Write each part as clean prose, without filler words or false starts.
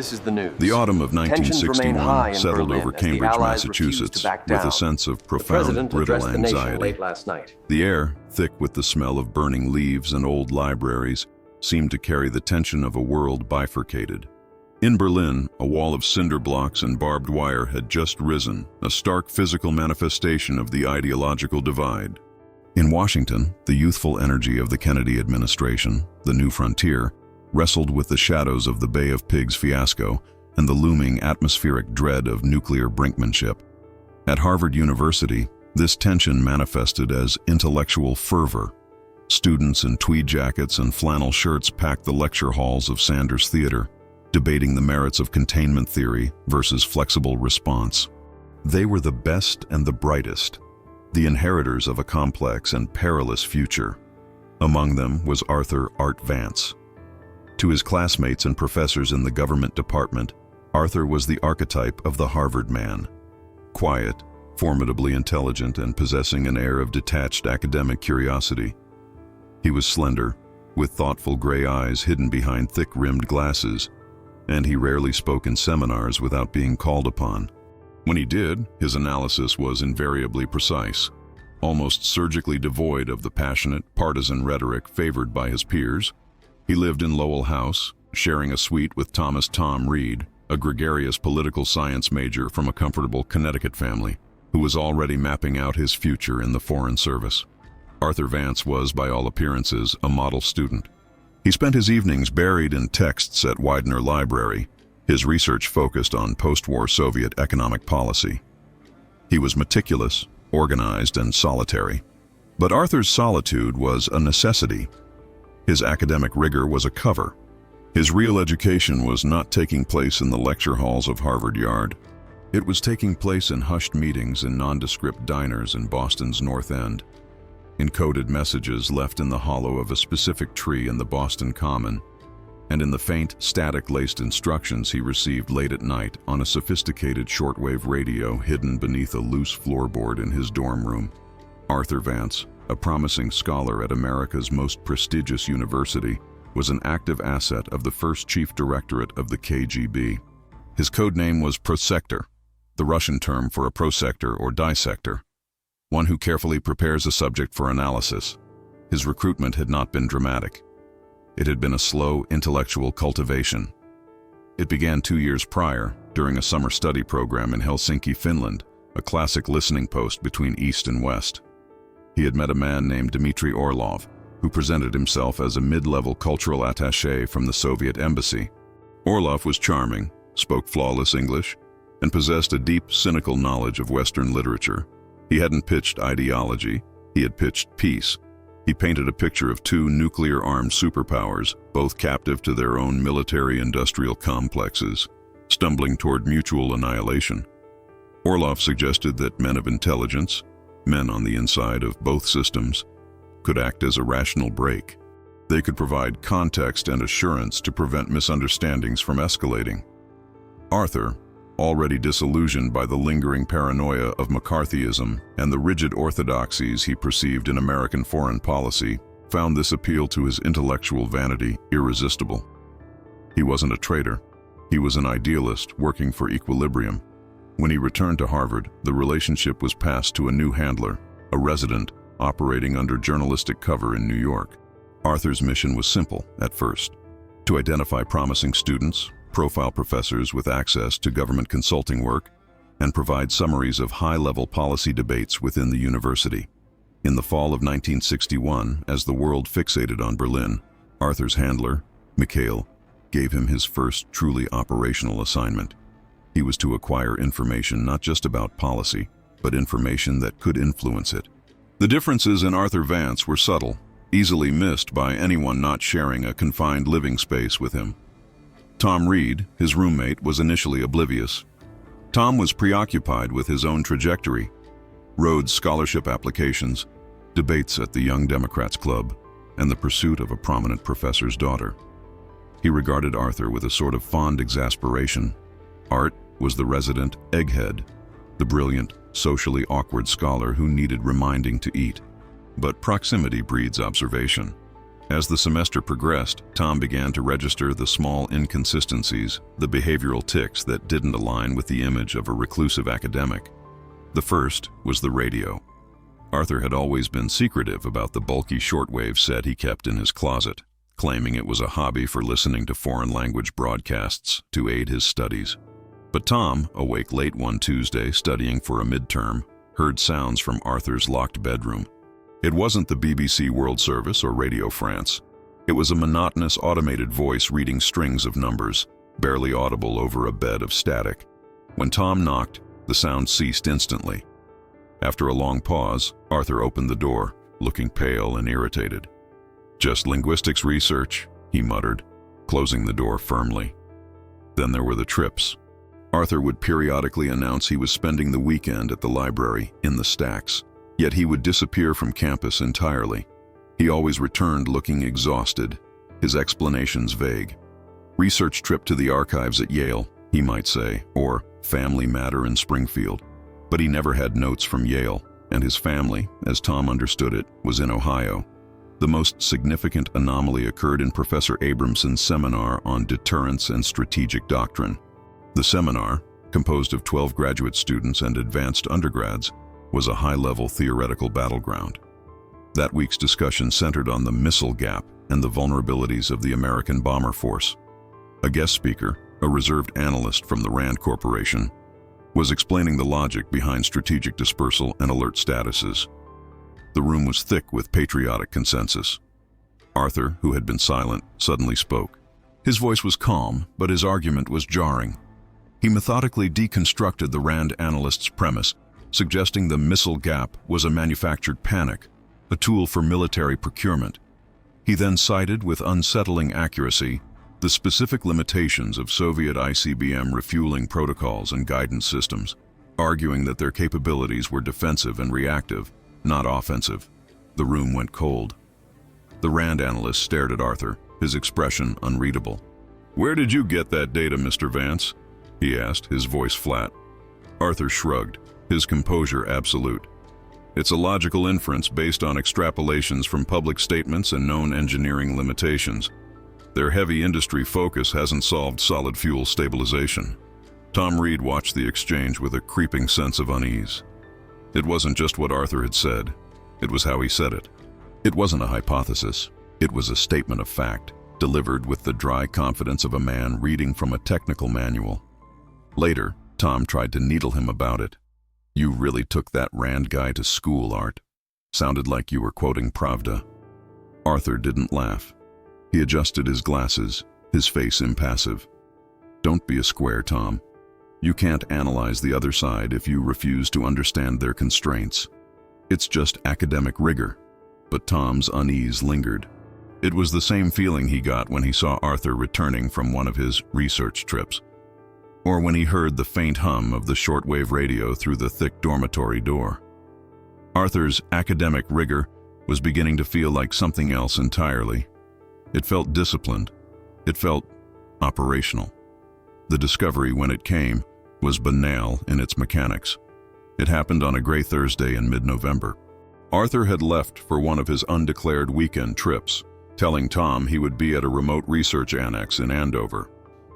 This is the news. The autumn of Tensions remain high 1961 in settled Berlin over as the Cambridge, Allies refuse Massachusetts, to back with down. a sense of The profound, president brittle addressed the nation anxiety. late last night. The air, thick with the smell of burning leaves and old libraries, seemed to carry the tension of a world bifurcated. In Berlin, a wall of cinder blocks and barbed wire had just risen, a stark physical manifestation of the ideological divide. In Washington, the youthful energy of the Kennedy administration, the new frontier, wrestled with the shadows of the Bay of Pigs fiasco and the looming atmospheric dread of nuclear brinkmanship. At Harvard University, this tension manifested as intellectual fervor. Students in tweed jackets and flannel shirts packed the lecture halls of Sanders Theater, debating the merits of containment theory versus flexible response. They were the best and the brightest, the inheritors of a complex and perilous future. Among them was Arthur "Art" Vance. To his classmates and professors in the government department, Arthur was the archetype of the Harvard man. Quiet, formidably intelligent, and possessing an air of detached academic curiosity. He was slender, with thoughtful gray eyes hidden behind thick-rimmed glasses, and he rarely spoke in seminars without being called upon. When he did, his analysis was invariably precise, almost surgically devoid of the passionate, partisan rhetoric favored by his peers. He lived in Lowell House, sharing a suite with Thomas "Tom" Reed, a gregarious political science major from a comfortable Connecticut family, who was already mapping out his future in the Foreign Service. Arthur Vance was, by all appearances, a model student. He spent his evenings buried in texts at Widener Library, his research focused on post-war Soviet economic policy. He was meticulous, organized, and solitary. But Arthur's solitude was a necessity. His academic rigor was a cover. His real education was not taking place in the lecture halls of Harvard Yard. It was taking place in hushed meetings in nondescript diners in Boston's North End, encoded messages left in the hollow of a specific tree in the Boston Common, and in the faint, static-laced instructions he received late at night on a sophisticated shortwave radio hidden beneath a loose floorboard in his dorm room. Arthur Vance, a promising scholar at America's most prestigious university, was an active asset of the first chief directorate of the KGB. His code name was prosector, the Russian term for a prosector or dissector, one who carefully prepares a subject for analysis. His recruitment had not been dramatic. It had been a slow intellectual cultivation. It began 2 years prior, during a summer study program in Helsinki, Finland, a classic listening post between East and West. He had met a man named Dmitry Orlov, who presented himself as a mid-level cultural attaché from the Soviet embassy. Orlov was charming, spoke flawless English, and possessed a deep, cynical knowledge of Western literature. He hadn't pitched ideology, he had pitched peace. He painted a picture of two nuclear-armed superpowers, both captive to their own military-industrial complexes, stumbling toward mutual annihilation. Orlov suggested that men of intelligence, men on the inside of both systems, could act as a rational brake. They could provide context and assurance to prevent misunderstandings from escalating. Arthur, already disillusioned by the lingering paranoia of McCarthyism and the rigid orthodoxies he perceived in American foreign policy, found this appeal to his intellectual vanity irresistible. He wasn't a traitor. He was an idealist working for equilibrium. When he returned to Harvard, the relationship was passed to a new handler, a resident operating under journalistic cover in New York. Arthur's mission was simple at first: to identify promising students, profile professors with access to government consulting work, and provide summaries of high-level policy debates within the university. In the fall of 1961, as the world fixated on Berlin, Arthur's handler, Mikhail, gave him his first truly operational assignment. He was to acquire information not just about policy, but information that could influence it. The differences in Arthur Vance were subtle, easily missed by anyone not sharing a confined living space with him. Tom Reed, his roommate, was initially oblivious. Tom was preoccupied with his own trajectory, Rhodes Scholarship applications, debates at the Young Democrats Club, and the pursuit of a prominent professor's daughter. He regarded Arthur with a sort of fond exasperation. Art was the resident egghead, the brilliant, socially awkward scholar who needed reminding to eat. But proximity breeds observation. As the semester progressed, Tom began to register the small inconsistencies, the behavioral tics that didn't align with the image of a reclusive academic. The first was the radio. Arthur had always been secretive about the bulky shortwave set he kept in his closet, claiming it was a hobby for listening to foreign language broadcasts to aid his studies. But Tom, awake late one Tuesday studying for a midterm, heard sounds from Arthur's locked bedroom. It wasn't the BBC World Service or Radio France. It was a monotonous automated voice reading strings of numbers, barely audible over a bed of static. When Tom knocked, the sound ceased instantly. After a long pause, Arthur opened the door, looking pale and irritated. "Just linguistics research," he muttered, closing the door firmly. Then there were the trips. Arthur would periodically announce he was spending the weekend at the library in the stacks, yet he would disappear from campus entirely. He always returned looking exhausted, his explanations vague. Research trip to the archives at Yale, he might say, or family matter in Springfield. But he never had notes from Yale, and his family, as Tom understood it, was in Ohio. The most significant anomaly occurred in Professor Abramson's seminar on deterrence and strategic doctrine. The seminar, composed of 12 graduate students and advanced undergrads, was a high-level theoretical battleground. That week's discussion centered on the missile gap and the vulnerabilities of the American bomber force. A guest speaker, a reserved analyst from the Rand Corporation, was explaining the logic behind strategic dispersal and alert statuses. The room was thick with patriotic consensus. Arthur, who had been silent, suddenly spoke. His voice was calm, but his argument was jarring. He methodically deconstructed the Rand analyst's premise, suggesting the missile gap was a manufactured panic, a tool for military procurement. He then cited with unsettling accuracy the specific limitations of Soviet ICBM refueling protocols and guidance systems, arguing that their capabilities were defensive and reactive, not offensive. The room went cold. The Rand analyst stared at Arthur, his expression unreadable. "Where did you get that data, Mr. Vance?" he asked, his voice flat. Arthur shrugged, his composure absolute. "It's a logical inference based on extrapolations from public statements and known engineering limitations. Their heavy industry focus hasn't solved solid fuel stabilization." Tom Reed watched the exchange with a creeping sense of unease. It wasn't just what Arthur had said, it was how he said it. It wasn't a hypothesis, it was a statement of fact, delivered with the dry confidence of a man reading from a technical manual. Later, Tom tried to needle him about it. "You really took that Rand guy to school, Art. Sounded like you were quoting Pravda." Arthur didn't laugh. He adjusted his glasses, his face impassive. "Don't be a square, Tom. You can't analyze the other side if you refuse to understand their constraints. It's just academic rigor." But Tom's unease lingered. It was the same feeling he got when he saw Arthur returning from one of his research trips, or when he heard the faint hum of the shortwave radio through the thick dormitory door. Arthur's academic rigor was beginning to feel like something else entirely. It felt disciplined. It felt operational. The discovery, when it came, was banal in its mechanics. It happened on a gray Thursday in mid-November. Arthur had left for one of his undeclared weekend trips, telling Tom he would be at a remote research annex in Andover.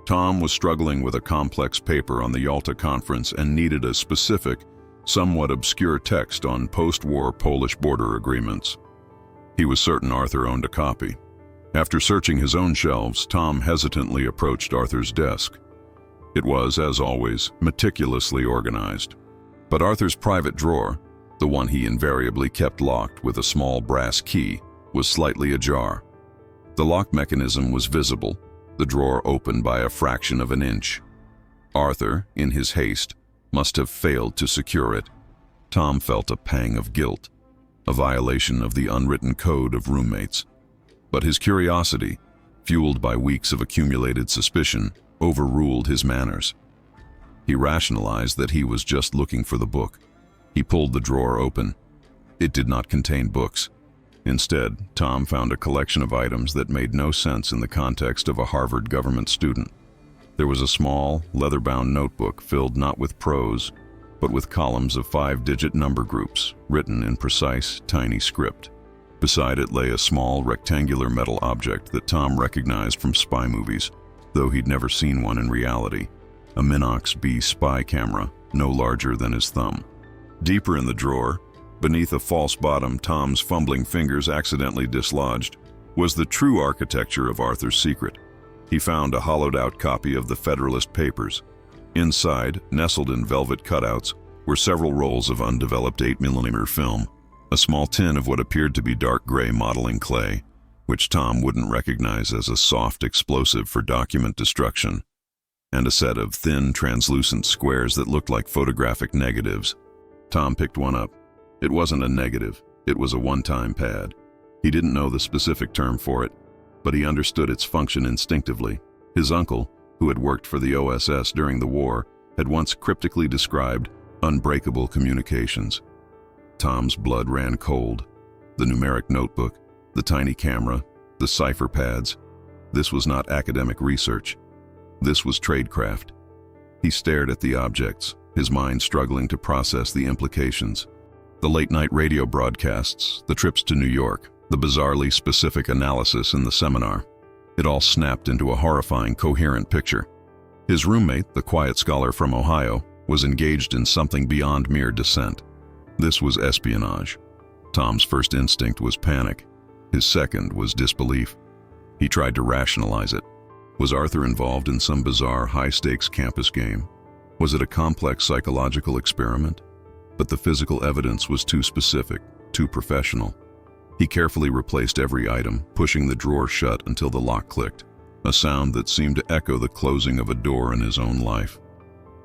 Tom was struggling with a complex paper on the Yalta Conference and needed a specific, somewhat obscure text on post-war Polish border agreements. He was certain Arthur owned a copy. After searching his own shelves, Tom hesitantly approached Arthur's desk. It was, as always, meticulously organized. But Arthur's private drawer, the one he invariably kept locked with a small brass key, was slightly ajar. The lock mechanism was visible, the drawer open by a fraction of an inch. Arthur, in his haste, must have failed to secure it. Tom felt a pang of guilt, a violation of the unwritten code of roommates. But his curiosity, fueled by weeks of accumulated suspicion, overruled his manners. He rationalized that he was just looking for the book. He pulled the drawer open. It did not contain books. Instead, Tom found a collection of items that made no sense in the context of a Harvard government student. There was a small, leather-bound notebook filled not with prose, but with columns of 5-digit number groups, written in precise, tiny script. Beside it lay a small, rectangular metal object that Tom recognized from spy movies, though he'd never seen one in reality. A Minox B spy camera, no larger than his thumb. Deeper in the drawer, beneath a false bottom Tom's fumbling fingers accidentally dislodged, was the true architecture of Arthur's secret. He found a hollowed-out copy of the Federalist Papers. Inside, nestled in velvet cutouts, were several rolls of undeveloped 8mm film, a small tin of what appeared to be dark gray modeling clay, which Tom wouldn't recognize as a soft explosive for document destruction, and a set of thin, translucent squares that looked like photographic negatives. Tom picked one up. It wasn't a negative, it was a one-time pad. He didn't know the specific term for it, but he understood its function instinctively. His uncle, who had worked for the OSS during the war, had once cryptically described unbreakable communications. Tom's blood ran cold. The numeric notebook, the tiny camera, the cipher pads. This was not academic research. This was tradecraft. He stared at the objects, his mind struggling to process the implications. The late-night radio broadcasts, the trips to New York, the bizarrely specific analysis in the seminar. It all snapped into a horrifying, coherent picture. His roommate, the quiet scholar from Ohio, was engaged in something beyond mere dissent. This was espionage. Tom's first instinct was panic. His second was disbelief. He tried to rationalize it. Was Arthur involved in some bizarre, high-stakes campus game? Was it a complex psychological experiment? But the physical evidence was too specific, too professional. He carefully replaced every item, pushing the drawer shut until the lock clicked, a sound that seemed to echo the closing of a door in his own life.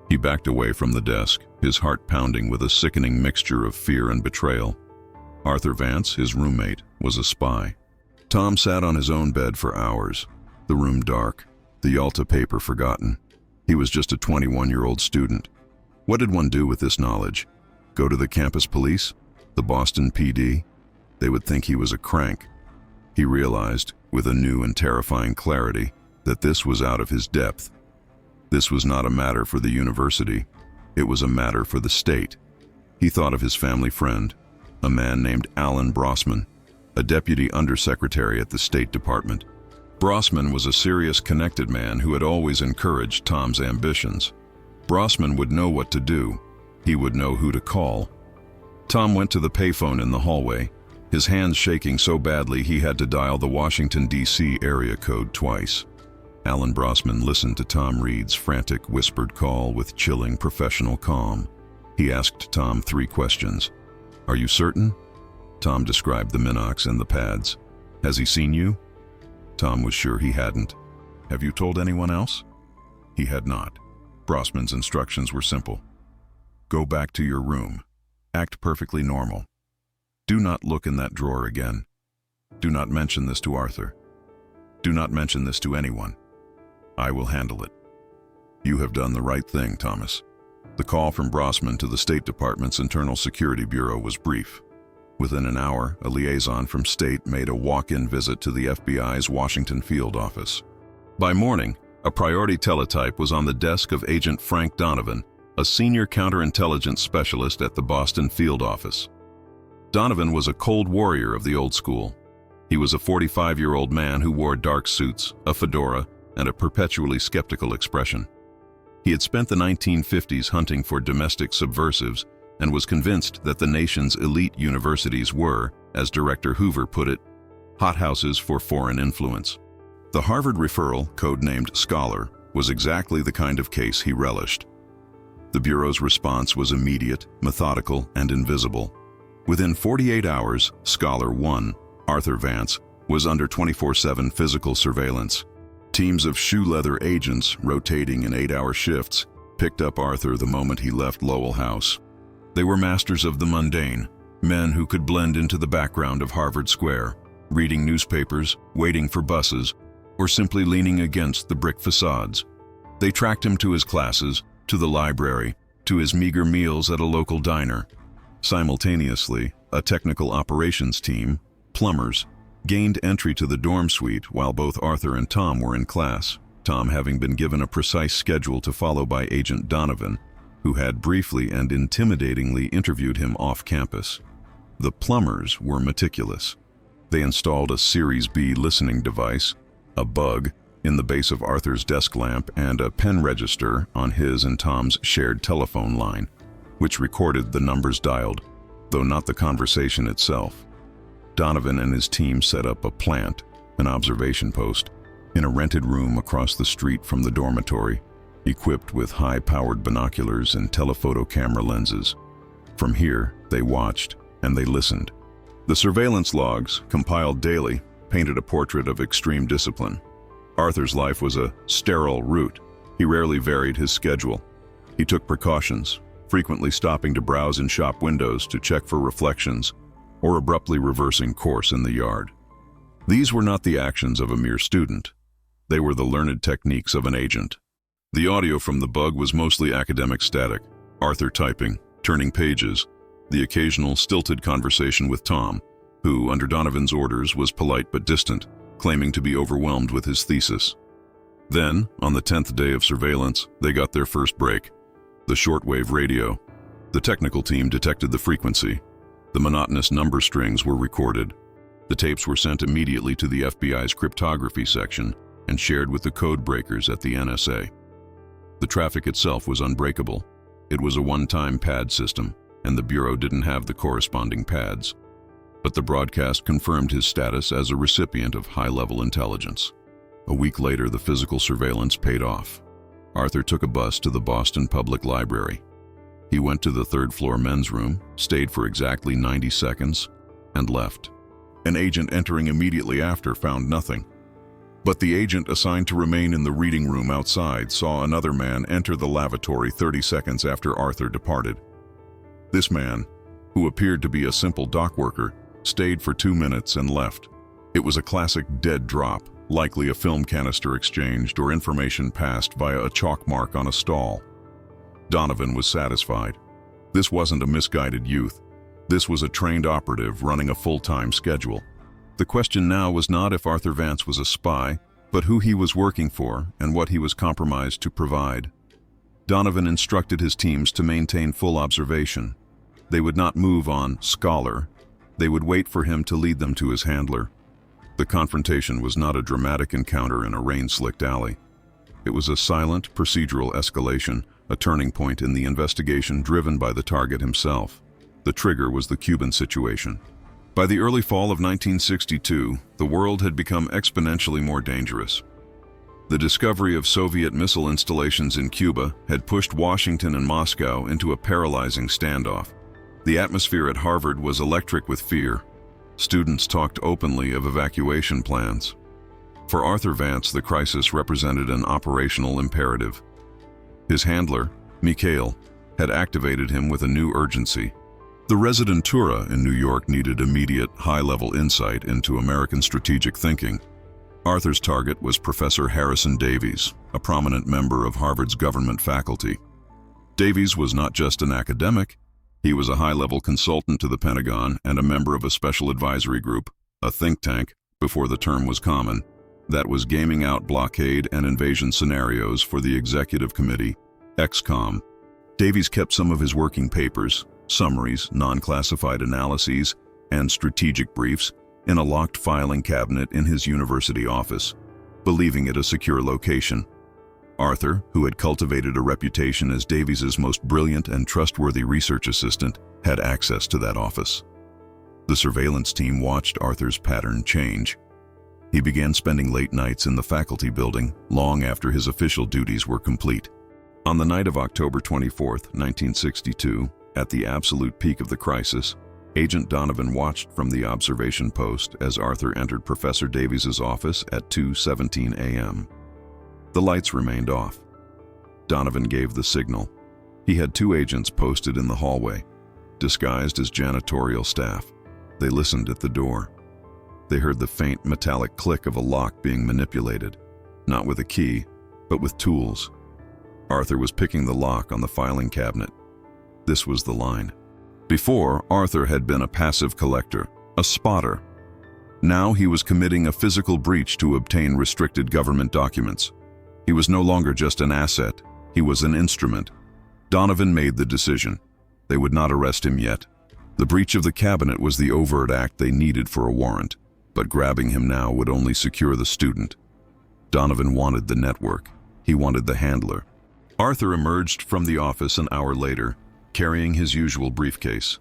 He backed away from the desk, his heart pounding with a sickening mixture of fear and betrayal. Arthur Vance, his roommate, was a spy. Tom sat on his own bed for hours, the room dark, the Yalta paper forgotten. He was just a 21-year-old student. What did one do with this knowledge? Go to the campus police? The Boston PD? They would think he was a crank. He realized, with a new and terrifying clarity, that this was out of his depth. This was not a matter for the university. It was a matter for the state. He thought of his family friend, a man named Alan Brossman, a deputy undersecretary at the State Department. Brossman was a serious, connected man who had always encouraged Tom's ambitions. Brossman would know what to do. He would know who to call. Tom went to the payphone in the hallway, his hands shaking so badly he had to dial the Washington, D.C. area code twice. Alan Brossman listened to Tom Reed's frantic, whispered call with chilling, professional calm. He asked Tom 3 questions. "Are you certain?" Tom described the Minox and the pads. "Has he seen you?" Tom was sure he hadn't. "Have you told anyone else?" He had not. Brossman's instructions were simple. "Go back to your room. Act perfectly normal. Do not look in that drawer again. Do not mention this to Arthur. Do not mention this to anyone. I will handle it. You have done the right thing, Thomas." The call from Brossman to the State Department's Internal Security Bureau was brief. Within an hour, a liaison from State made a walk-in visit to the FBI's Washington field office. By morning, a priority teletype was on the desk of Agent Frank Donovan, a senior counterintelligence specialist at the Boston field office. Donovan was a cold warrior of the old school. He was a 45-year-old man who wore dark suits, a fedora, and a perpetually skeptical expression. He had spent the 1950s hunting for domestic subversives and was convinced that the nation's elite universities were, as Director Hoover put it, hothouses for foreign influence. The Harvard referral, codenamed Scholar, was exactly the kind of case he relished. The Bureau's response was immediate, methodical, and invisible. Within 48 hours, Scholar 1, Arthur Vance, was under 24/7 physical surveillance. Teams of shoe-leather agents, rotating in 8-hour shifts, picked up Arthur the moment he left Lowell House. They were masters of the mundane, men who could blend into the background of Harvard Square, reading newspapers, waiting for buses, or simply leaning against the brick facades. They tracked him to his classes, to the library, to his meager meals at a local diner. Simultaneously, a technical operations team, plumbers, gained entry to the dorm suite while both Arthur and Tom were in class, Tom having been given a precise schedule to follow by Agent Donovan, who had briefly and intimidatingly interviewed him off campus. The plumbers were meticulous. They installed a Series B listening device, a bug, in the base of Arthur's desk lamp and a pen register on his and Tom's shared telephone line, which recorded the numbers dialed, though not the conversation itself. Donovan and his team set up a plant, an observation post, in a rented room across the street from the dormitory, equipped with high-powered binoculars and telephoto camera lenses. From here, they watched and they listened. The surveillance logs, compiled daily, painted a portrait of extreme discipline. Arthur's life was a sterile route. He rarely varied his schedule. He took precautions, frequently stopping to browse in shop windows to check for reflections, or abruptly reversing course in the yard. These were not the actions of a mere student. They were the learned techniques of an agent. The audio from the bug was mostly academic static, Arthur typing, turning pages, the occasional stilted conversation with Tom, who, under Donovan's orders, was polite but distant, claiming to be overwhelmed with his thesis. Then, on the 10th day of surveillance, they got their first break. The shortwave radio. The technical team detected the frequency. The monotonous number strings were recorded. The tapes were sent immediately to the FBI's cryptography section and shared with the code breakers at the NSA. The traffic itself was unbreakable. It was a one-time pad system, and the Bureau didn't have the corresponding pads. But the broadcast confirmed his status as a recipient of high-level intelligence. A week later, the physical surveillance paid off. Arthur took a bus to the Boston Public Library. He went to the third-floor men's room, stayed for exactly 90 seconds, and left. An agent entering immediately after found nothing. But the agent assigned to remain in the reading room outside saw another man enter the lavatory 30 seconds after Arthur departed. This man, who appeared to be a simple dock worker, stayed for 2 minutes and left. It was a classic dead drop, likely a film canister exchanged or information passed via a chalk mark on a stall. Donovan was satisfied. This wasn't a misguided youth. This was a trained operative running a full-time schedule. The question now was not if Arthur Vance was a spy, but who he was working for and what he was compromised to provide. Donovan instructed his teams to maintain full observation. They would not move on Scholar. They would wait for him to lead them to his handler. The confrontation was not a dramatic encounter in a rain-slicked alley. It was a silent, procedural escalation, a turning point in the investigation driven by the target himself. The trigger was the Cuban situation. By the early fall of 1962, the world had become exponentially more dangerous. The discovery of Soviet missile installations in Cuba had pushed Washington and Moscow into a paralyzing standoff. The atmosphere at Harvard was electric with fear. Students talked openly of evacuation plans. For Arthur Vance, the crisis represented an operational imperative. His handler, Mikhail, had activated him with a new urgency. The residentura in New York needed immediate, high-level insight into American strategic thinking. Arthur's target was Professor Harrison Davies, a prominent member of Harvard's government faculty. Davies was not just an academic, he was a high-level consultant to the Pentagon and a member of a special advisory group, a think tank, before the term was common, that was gaming out blockade and invasion scenarios for the Executive Committee, XCOM. Davies kept some of his working papers, summaries, non-classified analyses, and strategic briefs in a locked filing cabinet in his university office, believing it a secure location. Arthur, who had cultivated a reputation as Davies's most brilliant and trustworthy research assistant, had access to that office. The surveillance team watched Arthur's pattern change. He began spending late nights in the faculty building long after his official duties were complete. On the night of October 24, 1962, at the absolute peak of the crisis, Agent Donovan watched from the observation post as Arthur entered Professor Davies's office at 2:17 a.m. The lights remained off. Donovan gave the signal. He had 2 agents posted in the hallway, disguised as janitorial staff. They listened at the door. They heard the faint metallic click of a lock being manipulated, not with a key, but with tools. Arthur was picking the lock on the filing cabinet. This was the line. Before, Arthur had been a passive collector, a spotter. Now he was committing a physical breach to obtain restricted government documents. He was no longer just an asset, he was an instrument. Donovan made the decision. They would not arrest him yet. The breach of the cabinet was the overt act they needed for a warrant. but grabbing him now would only secure the student. Donovan wanted the network. He wanted the handler. Arthur emerged from the office an hour later, carrying his usual briefcase.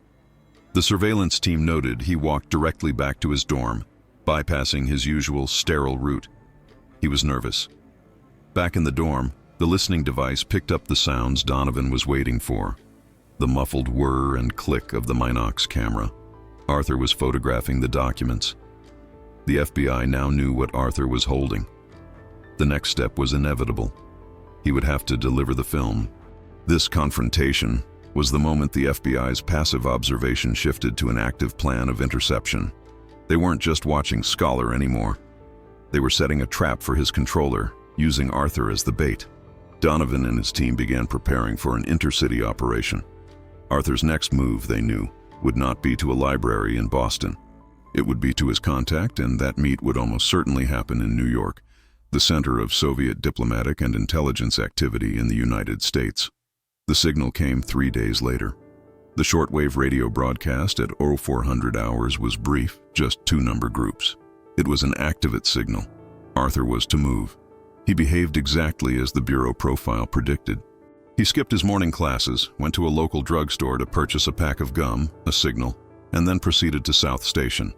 The surveillance team noted he walked directly back to his dorm, bypassing his usual sterile route. He was nervous. Back in the dorm, the listening device picked up the sounds Donovan was waiting for. The muffled whir and click of the Minox camera. Arthur was photographing the documents. The FBI now knew what Arthur was holding. The next step was inevitable. He would have to deliver the film. This confrontation was the moment the FBI's passive observation shifted to an active plan of interception. They weren't just watching Scholar anymore. They were setting a trap for his controller, using Arthur as the bait. Donovan and his team began preparing for an intercity operation. Arthur's next move, they knew, would not be to a library in Boston. It would be to his contact, and that meet would almost certainly happen in New York, the center of Soviet diplomatic and intelligence activity in the United States. The signal came 3 days later. The shortwave radio broadcast at 0400 hours was brief, just 2 number groups. It was an activate signal. Arthur was to move. He behaved exactly as the Bureau profile predicted. He skipped his morning classes, went to a local drugstore to purchase a pack of gum, a signal, and then proceeded to South Station.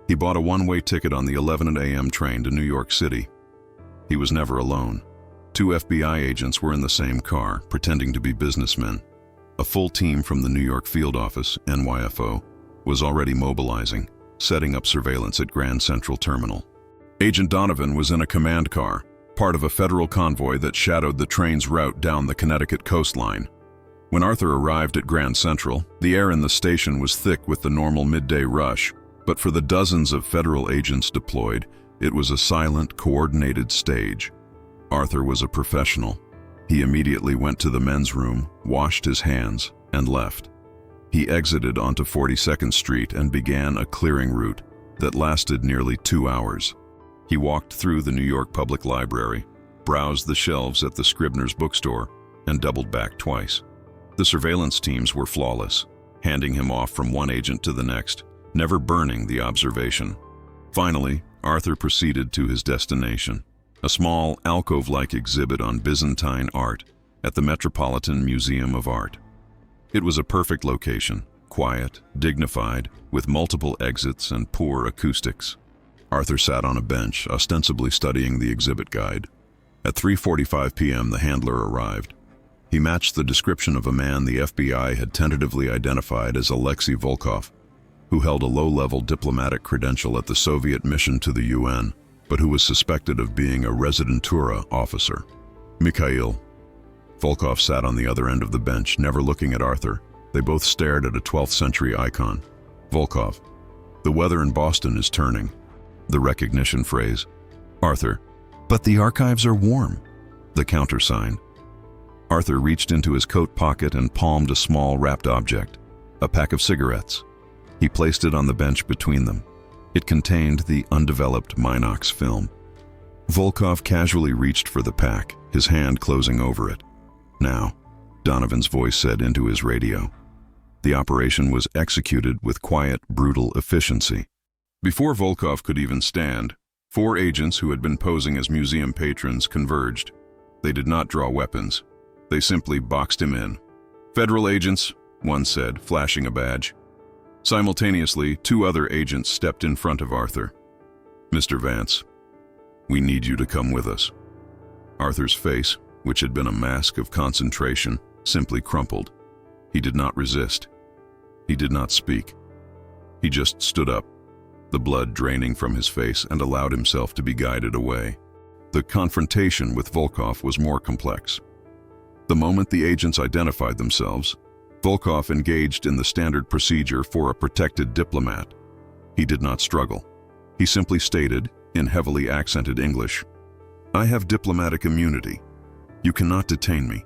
He bought a one-way ticket on the 11 a.m. train to New York City. He was never alone. 2 FBI agents were in the same car, pretending to be businessmen. A full team from the New York field office, NYFO, was already mobilizing, setting up surveillance at Grand Central Terminal. Agent Donovan was in a command car, part of a federal convoy that shadowed the train's route down the Connecticut coastline. When Arthur arrived at Grand Central, the air in the station was thick with the normal midday rush, but for the dozens of federal agents deployed, it was a silent, coordinated stage. Arthur was a professional. He immediately went to the men's room, washed his hands, and left. He exited onto 42nd Street and began a clearing route that lasted nearly 2 hours. He walked through the New York Public Library, browsed the shelves at the Scribner's bookstore, and doubled back twice. The surveillance teams were flawless, handing him off from one agent to the next, never burning the observation. Finally, Arthur proceeded to his destination, a small alcove-like exhibit on Byzantine art at the Metropolitan Museum of Art. It was a perfect location, quiet, dignified, with multiple exits and poor acoustics. Arthur sat on a bench, ostensibly studying the exhibit guide. At 3:45 p.m., the handler arrived. He matched the description of a man the FBI had tentatively identified as Alexei Volkov, who held a low-level diplomatic credential at the Soviet mission to the UN, but who was suspected of being a Residentura officer. Mikhail. Volkov sat on the other end of the bench, never looking at Arthur. They both stared at a 12th century icon. Volkov. The weather in Boston is turning. The recognition phrase. Arthur. But the archives are warm. The countersign. Arthur reached into his coat pocket and palmed a small wrapped object, a pack of cigarettes. He placed it on the bench between them. It contained the undeveloped Minox film. Volkov casually reached for the pack, his hand closing over it. Now, Donovan's voice said into his radio. The operation was executed with quiet, brutal efficiency. Before Volkov could even stand, 4 agents who had been posing as museum patrons converged. They did not draw weapons. They simply boxed him in. "Federal agents," one said, flashing a badge. Simultaneously, 2 other agents stepped in front of Arthur. "Mr. Vance, we need you to come with us." Arthur's face, which had been a mask of concentration, simply crumpled. He did not resist. He did not speak. He just stood up, the blood draining from his face, and allowed himself to be guided away. The confrontation with Volkov was more complex. The moment the agents identified themselves, Volkov engaged in the standard procedure for a protected diplomat. He did not struggle. He simply stated, in heavily accented English, "I have diplomatic immunity. You cannot detain me.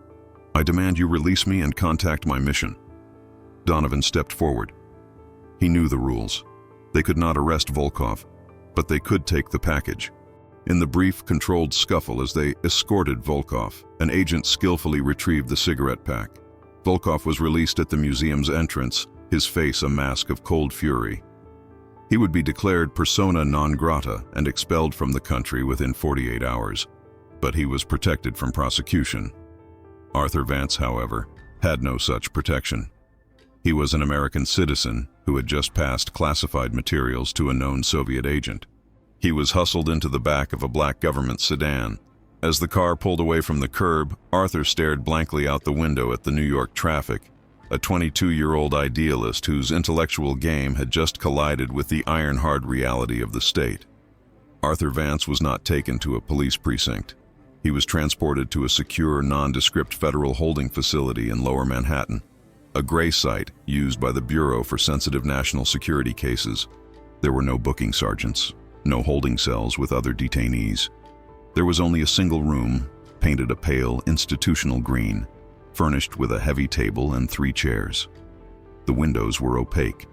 I demand you release me and contact my mission." Donovan stepped forward. He knew the rules. They could not arrest Volkov, but they could take the package. In the brief, controlled scuffle as they escorted Volkov, an agent skillfully retrieved the cigarette pack. Volkov was released at the museum's entrance, his face a mask of cold fury. He would be declared persona non grata and expelled from the country within 48 hours, but he was protected from prosecution. Arthur Vance, however, had no such protection. He was an American citizen who had just passed classified materials to a known Soviet agent. He was hustled into the back of a black government sedan. As the car pulled away from the curb, Arthur stared blankly out the window at the New York traffic, a 22-year-old idealist whose intellectual game had just collided with the iron-hard reality of the state. Arthur Vance was not taken to a police precinct. He was transported to a secure, nondescript federal holding facility in Lower Manhattan, a gray site used by the Bureau for Sensitive National Security Cases. There were no booking sergeants, no holding cells with other detainees. There was only a single room, painted a pale, institutional green, furnished with a heavy table and 3 chairs. The windows were opaque.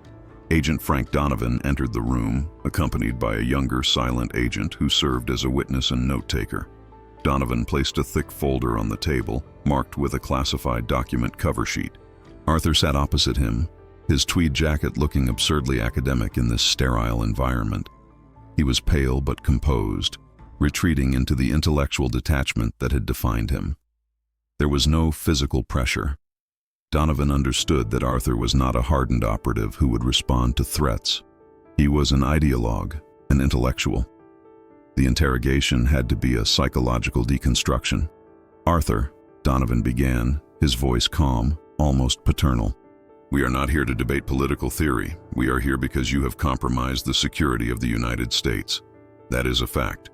Agent Frank Donovan entered the room, accompanied by a younger, silent agent who served as a witness and note-taker. Donovan placed a thick folder on the table, marked with a classified document cover sheet. Arthur sat opposite him, his tweed jacket looking absurdly academic in this sterile environment. He was pale but composed, retreating into the intellectual detachment that had defined him. There was no physical pressure. Donovan understood that Arthur was not a hardened operative who would respond to threats. He was an ideologue, an intellectual. The interrogation had to be a psychological deconstruction. "Arthur," Donovan began, his voice calm, almost paternal. "We are not here to debate political theory. We are here because you have compromised the security of the United States. That is a fact.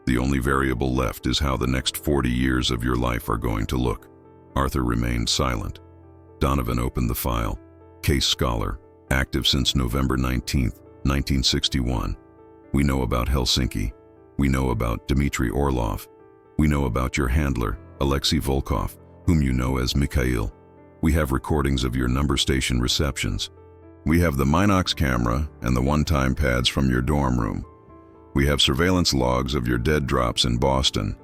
The only variable left is how the next 40 years of your life are going to look." Arthur remained silent. Donovan opened the file. "Case scholar, active since November 19, 1961. We know about Helsinki. We know about Dmitry Orlov. We know about your handler, Alexei Volkov, whom you know as Mikhail. We have recordings of your number station receptions. We have the Minox camera and the one-time pads from your dorm room. We have surveillance logs of your dead drops in Boston.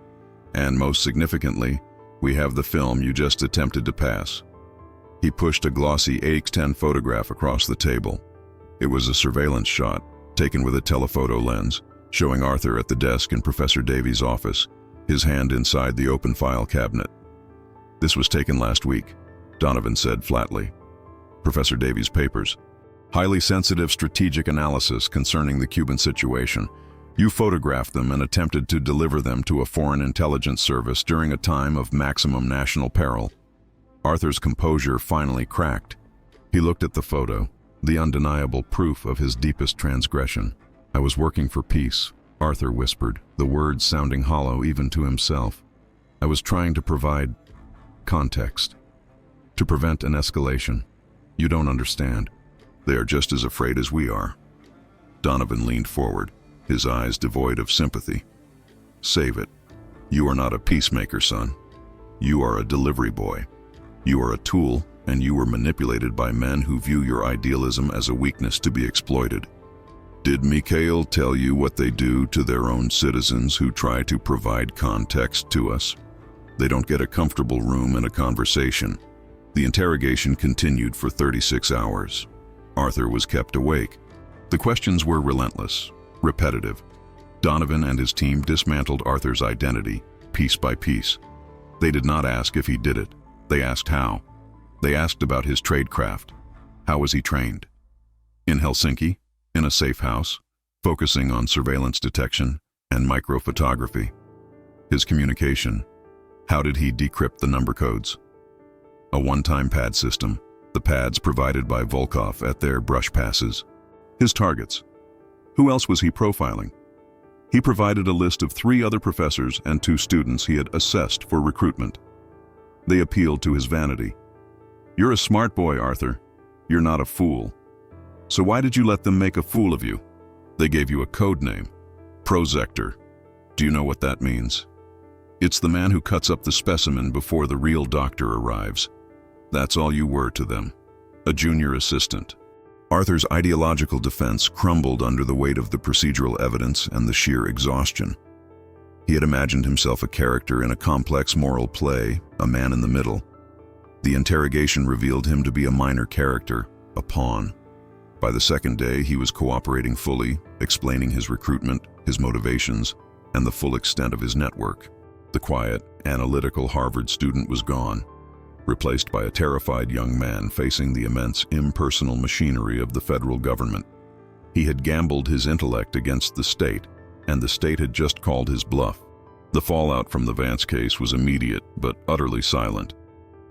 And most significantly, we have the film you just attempted to pass." He pushed a glossy AX-10 photograph across the table. It was a surveillance shot, taken with a telephoto lens, showing Arthur at the desk in Professor Davies' office, his hand inside the open file cabinet. "This was taken last week," Donovan said flatly. "Professor Davies' papers. Highly sensitive strategic analysis concerning the Cuban situation. You photographed them and attempted to deliver them to a foreign intelligence service during a time of maximum national peril." Arthur's composure finally cracked. He looked at the photo, the undeniable proof of his deepest transgression. "I was working for peace," Arthur whispered, the words sounding hollow even to himself. "I was trying to provide context, to prevent an escalation. You don't understand. They are just as afraid as we are." Donovan leaned forward, his eyes devoid of sympathy. "Save it. You are not a peacemaker, son. You are a delivery boy. You are a tool, and you were manipulated by men who view your idealism as a weakness to be exploited. Did Mikhail tell you what they do to their own citizens who try to provide context to us? They don't get a comfortable room and a conversation." The interrogation continued for 36 hours. Arthur was kept awake. The questions were relentless, repetitive. Donovan and his team dismantled Arthur's identity, piece by piece. They did not ask if he did it. They asked how. They asked about his tradecraft. How was he trained? In Helsinki, in a safe house, focusing on surveillance detection and microphotography. His communication. How did he decrypt the number codes? A one-time pad system, the pads provided by Volkov at their brush passes. His targets. Who else was he profiling? He provided a list of 3 other professors and 2 students he had assessed for recruitment. They appealed to his vanity. "You're a smart boy, Arthur. You're not a fool. So why did you let them make a fool of you? They gave you a code name, Prozector. Do you know what that means? It's the man who cuts up the specimen before the real doctor arrives. That's all you were to them, a junior assistant." Arthur's ideological defense crumbled under the weight of the procedural evidence and the sheer exhaustion. He had imagined himself a character in a complex moral play, a man in the middle. The interrogation revealed him to be a minor character, a pawn. By the second day, he was cooperating fully, explaining his recruitment, his motivations, and the full extent of his network. The quiet, analytical Harvard student was gone, replaced by a terrified young man facing the immense impersonal machinery of the federal government. He had gambled his intellect against the state, and the state had just called his bluff. The fallout from the Vance case was immediate but utterly silent.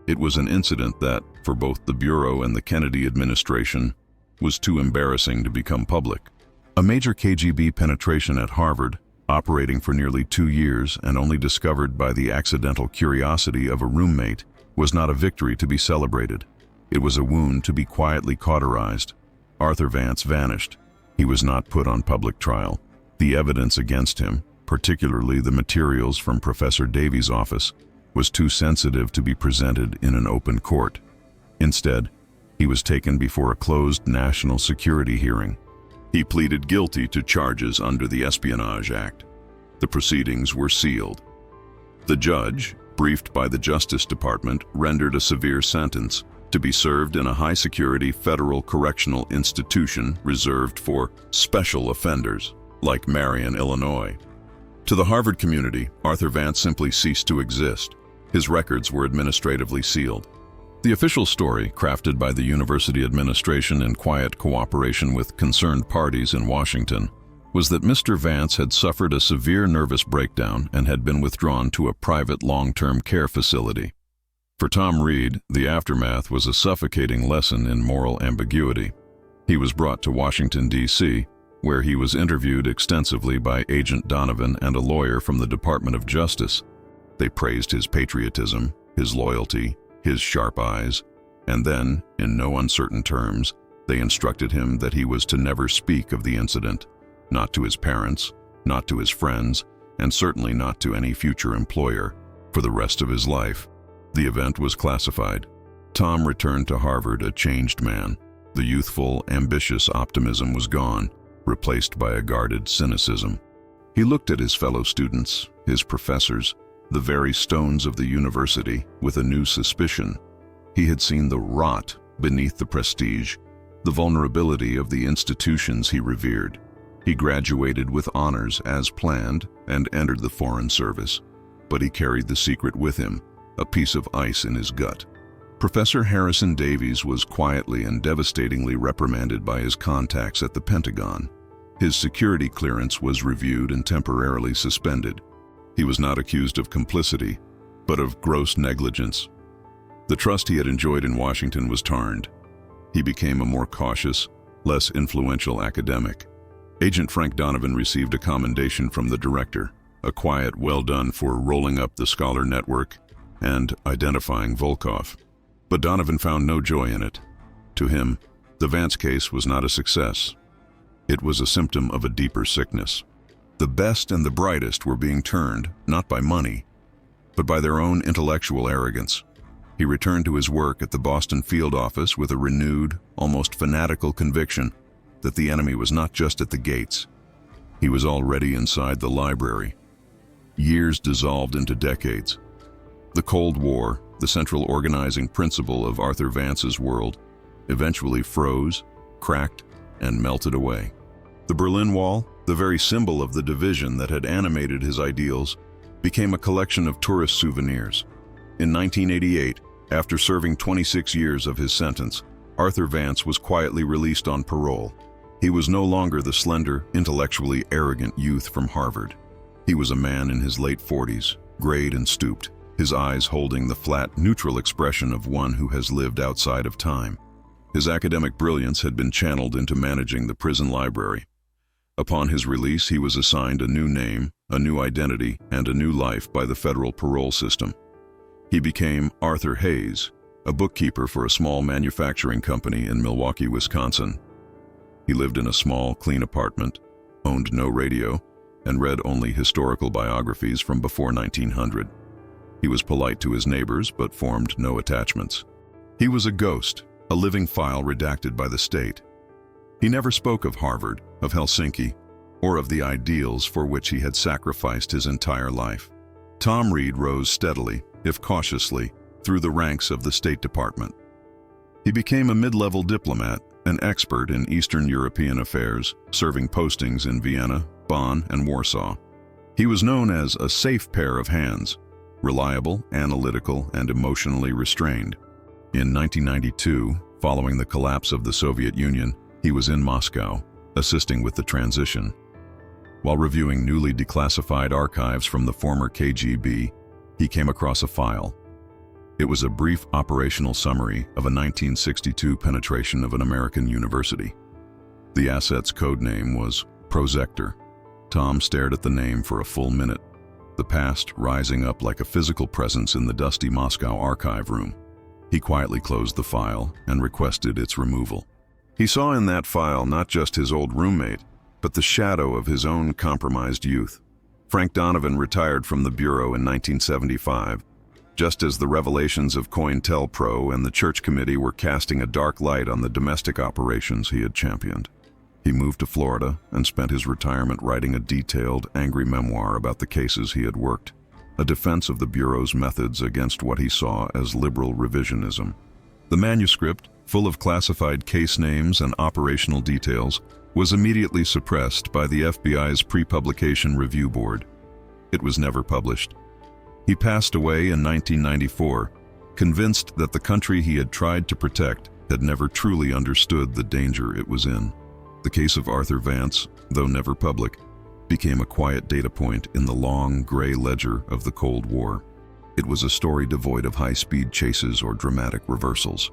It was an incident that, for both the Bureau and the Kennedy administration, was too embarrassing to become public. A major KGB penetration at Harvard, operating for nearly 2 years and only discovered by the accidental curiosity of a roommate, was not a victory to be celebrated. It was a wound to be quietly cauterized. Arthur Vance vanished. He was not put on public trial. The evidence against him, particularly the materials from Professor Davies' office, was too sensitive to be presented in an open court. Instead, he was taken before a closed national security hearing. He pleaded guilty to charges under the Espionage Act. The proceedings were sealed. The judge, briefed by the Justice Department, rendered a severe sentence to be served in a high-security federal correctional institution reserved for special offenders, like Marion, Illinois. To the Harvard community, Arthur Vance simply ceased to exist. His records were administratively sealed. The official story, crafted by the university administration in quiet cooperation with concerned parties in Washington, was that Mr. Vance had suffered a severe nervous breakdown and had been withdrawn to a private long-term care facility. For Tom Reed, the aftermath was a suffocating lesson in moral ambiguity. He was brought to Washington, D.C., where he was interviewed extensively by Agent Donovan and a lawyer from the Department of Justice. They praised his patriotism, his loyalty, his sharp eyes, and then, in no uncertain terms, they instructed him that he was to never speak of the incident, not to his parents, not to his friends, and certainly not to any future employer, for the rest of his life. The event was classified. Tom returned to Harvard a changed man. The youthful, ambitious optimism was gone, replaced by a guarded cynicism. He looked at his fellow students, his professors, the very stones of the university, with a new suspicion. He had seen the rot beneath the prestige, the vulnerability of the institutions he revered. He graduated with honors as planned and entered the Foreign Service. But he carried the secret with him, a piece of ice in his gut. Professor Harrison Davies was quietly and devastatingly reprimanded by his contacts at the Pentagon. His security clearance was reviewed and temporarily suspended. He was not accused of complicity, but of gross negligence. The trust he had enjoyed in Washington was tarnished. He became a more cautious, less influential academic. Agent Frank Donovan received a commendation from the director, a quiet well done for rolling up the scholar network and identifying Volkov. But Donovan found no joy in it. To him, the Vance case was not a success. It was a symptom of a deeper sickness. The best and the brightest were being turned, not by money, but by their own intellectual arrogance. He returned to his work at the Boston field office with a renewed, almost fanatical conviction that the enemy was not just at the gates. He was already inside the library. Years dissolved into decades. The Cold War, the central organizing principle of Arthur Vance's world, eventually froze, cracked, and melted away. The Berlin Wall, the very symbol of the division that had animated his ideals, became a collection of tourist souvenirs. In 1988, after serving 26 years of his sentence, Arthur Vance was quietly released on parole. He was no longer the slender, intellectually arrogant youth from Harvard. He was a man in his late 40s, grayed and stooped, his eyes holding the flat, neutral expression of one who has lived outside of time. His academic brilliance had been channeled into managing the prison library. Upon his release, he was assigned a new name, a new identity, and a new life by the federal parole system. He became Arthur Hayes, a bookkeeper for a small manufacturing company in Milwaukee, Wisconsin. He lived in a small, clean apartment, owned no radio, and read only historical biographies from before 1900. He was polite to his neighbors, but formed no attachments. He was a ghost, a living file redacted by the state. He never spoke of Harvard, of Helsinki, or of the ideals for which he had sacrificed his entire life. Tom Reed rose steadily, if cautiously, through the ranks of the State Department. He became a mid-level diplomat an expert in Eastern European affairs, serving postings in Vienna, Bonn, and Warsaw. He was known as a safe pair of hands, reliable, analytical, and emotionally restrained. In 1992, following the collapse of the Soviet Union, he was in Moscow, assisting with the transition. While reviewing newly declassified archives from the former KGB, he came across a file. It was a brief operational summary of a 1962 penetration of an American university. The asset's code name was Projector. Tom stared at the name for a full minute, the past rising up like a physical presence in the dusty Moscow archive room. He quietly closed the file and requested its removal. He saw in that file not just his old roommate, but the shadow of his own compromised youth. Frank Donovan retired from the Bureau in 1975, just as the revelations of COINTELPRO and the Church Committee were casting a dark light on the domestic operations he had championed. He moved to Florida and spent his retirement writing a detailed, angry memoir about the cases he had worked, a defense of the Bureau's methods against what he saw as liberal revisionism. The manuscript, full of classified case names and operational details, was immediately suppressed by the FBI's pre-publication review board. It was never published. He passed away in 1994, convinced that the country he had tried to protect had never truly understood the danger it was in. The case of Arthur Vance, though never public, became a quiet data point in the long, gray ledger of the Cold War. It was a story devoid of high-speed chases or dramatic reversals.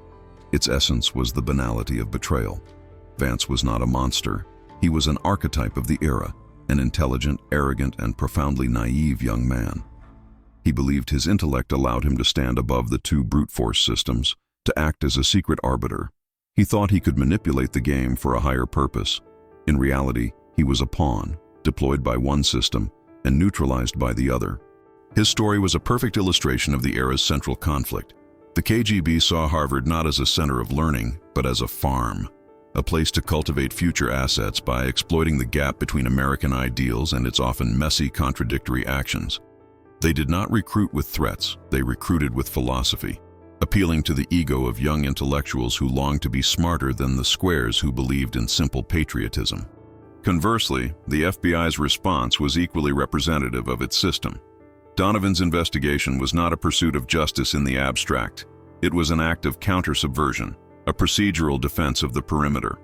Its essence was the banality of betrayal. Vance was not a monster. He was an archetype of the era, an intelligent, arrogant, and profoundly naive young man. He believed his intellect allowed him to stand above the two brute force systems, to act as a secret arbiter. He thought he could manipulate the game for a higher purpose. In reality, he was a pawn, deployed by one system and neutralized by the other. His story was a perfect illustration of the era's central conflict. The KGB saw Harvard not as a center of learning, but as a farm, a place to cultivate future assets by exploiting the gap between American ideals and its often messy, contradictory actions. They did not recruit with threats, they recruited with philosophy, appealing to the ego of young intellectuals who longed to be smarter than the squares who believed in simple patriotism. Conversely, the FBI's response was equally representative of its system. Donovan's investigation was not a pursuit of justice in the abstract. It was an act of counter-subversion, a procedural defense of the perimeter.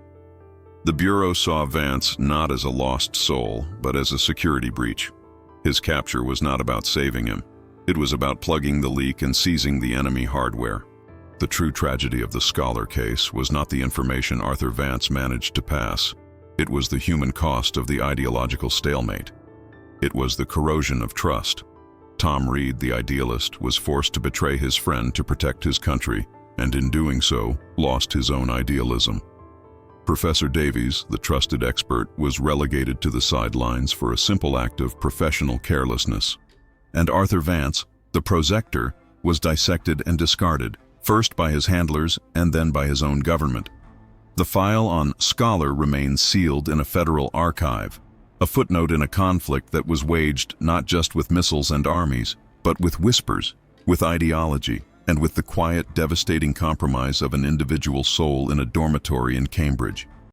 The Bureau saw Vance not as a lost soul, but as a security breach. His capture was not about saving him. It was about plugging the leak and seizing the enemy hardware. The true tragedy of the Scholar case was not the information Arthur Vance managed to pass. It was the human cost of the ideological stalemate. It was the corrosion of trust. Tom Reed, the idealist, was forced to betray his friend to protect his country, and in doing so, lost his own idealism. Professor Davies, the trusted expert, was relegated to the sidelines for a simple act of professional carelessness. And Arthur Vance, the projector, was dissected and discarded, first by his handlers and then by his own government. The file on Scholar remains sealed in a federal archive, a footnote in a conflict that was waged not just with missiles and armies, but with whispers, with ideology, and with the quiet, devastating compromise of an individual soul in a dormitory in Cambridge.